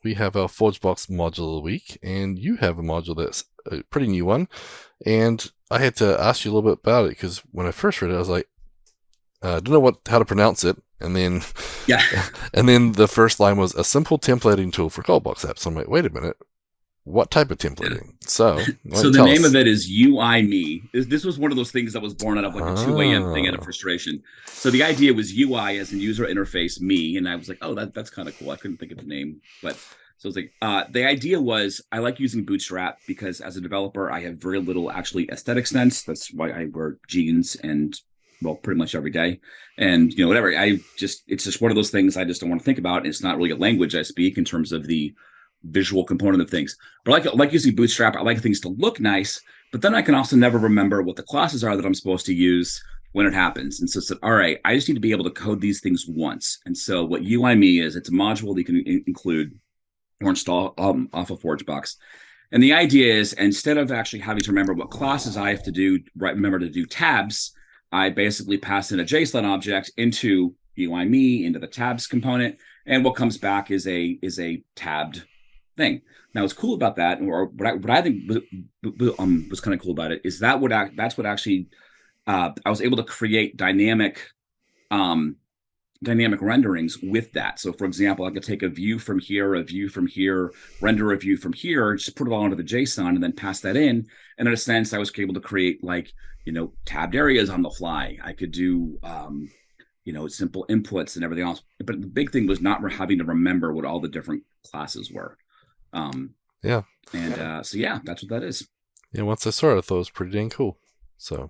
we have our ForgeBox module of the week, and you have a module that's a pretty new one. And I had to ask you a little bit about it because when I first read it, I was like, I don't know how to pronounce it. And then, and then the first line was a simple templating tool for Coldbox apps. So I'm like, wait a minute. What type of templating? So the name of it is UIME. This was one of those things that was born out of like a 2 a.m. thing out of frustration. So the idea was UI as in user interface me, and I was like, oh, that's kind of cool. I couldn't think of the name, but so it's like the idea was I like using Bootstrap because as a developer I have very little actually aesthetic sense. That's why I wear jeans and pretty much every day, and whatever. It's just one of those things I just don't want to think about. And it's not really a language I speak in terms of the visual component of things, but I like using Bootstrap. I like things to look nice, but then I can also never remember what the classes are that I'm supposed to use when it happens. And so it's all right, I just need to be able to code these things once. And so what UIME is, it's a module that you can include or install off of ForgeBox. And the idea is instead of actually having to remember what classes I have to do, remember to do tabs, I basically pass in a JSON object into UIME, into the tabs component, and what comes back is a tabbed thing. Now, what's cool about that, or what I think was kind of cool about it, is that's what actually I was able to create dynamic renderings with that. So, for example, I could take a view from here, render a view from here, just put it all into the JSON, and then pass that in. And in a sense, I was able to create tabbed areas on the fly. I could do simple inputs and everything else. But the big thing was not having to remember what all the different classes were. So that's what that is. Yeah, once I saw it, I thought it was pretty dang cool. So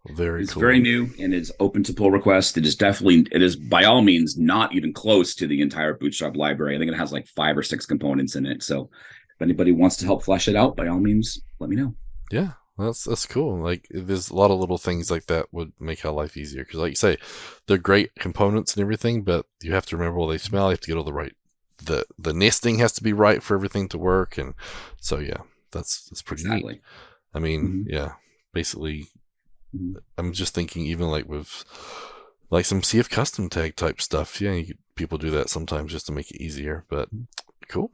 it's cool. Very new and it's open to pull requests. It is by all means not even close to the entire Bootstrap library. I think it has like 5 or 6 components in it. So if anybody wants to help flesh it out, by all means, let me know. Yeah, that's cool. Like there's a lot of little things like that would make our life easier because, like you say, they're great components and everything, but you have to remember how they smell. You have to get all the right. The nesting has to be right for everything to work, and so that's pretty neat. I mean, basically, I'm just thinking even like with like some CF custom tag type stuff. Yeah, people do that sometimes just to make it easier, but cool.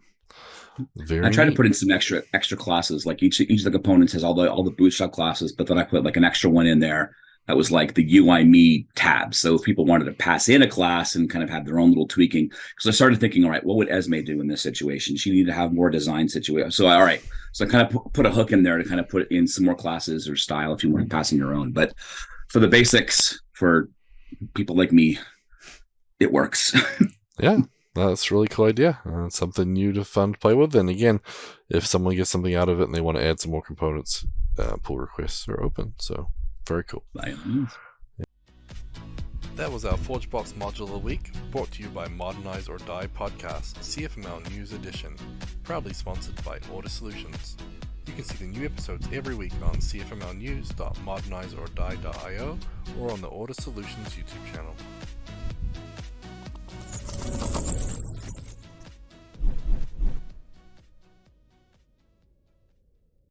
I try to put in some extra classes. Like each of the components has all the Bootstrap classes, but then I put like an extra one in there that was like the UIME tab. So if people wanted to pass in a class and kind of have their own little tweaking, because I started thinking, all right, what would Esme do in this situation? She needed to have more design situation. So, all right. So I kind of put a hook in there to kind of put in some more classes or style if you want to pass in your own. But for the basics, for people like me, it works. Yeah, that's a really cool idea. Something new to fun to play with. And again, if someone gets something out of it and they want to add some more components, pull requests are open. So very cool. That was our ForgeBox module of the week, brought to you by Modernize or Die Podcast, CFML News Edition, proudly sponsored by Order Solutions. You can see the new episodes every week on cfmlnews.modernizeordie.io or on the Order Solutions YouTube channel.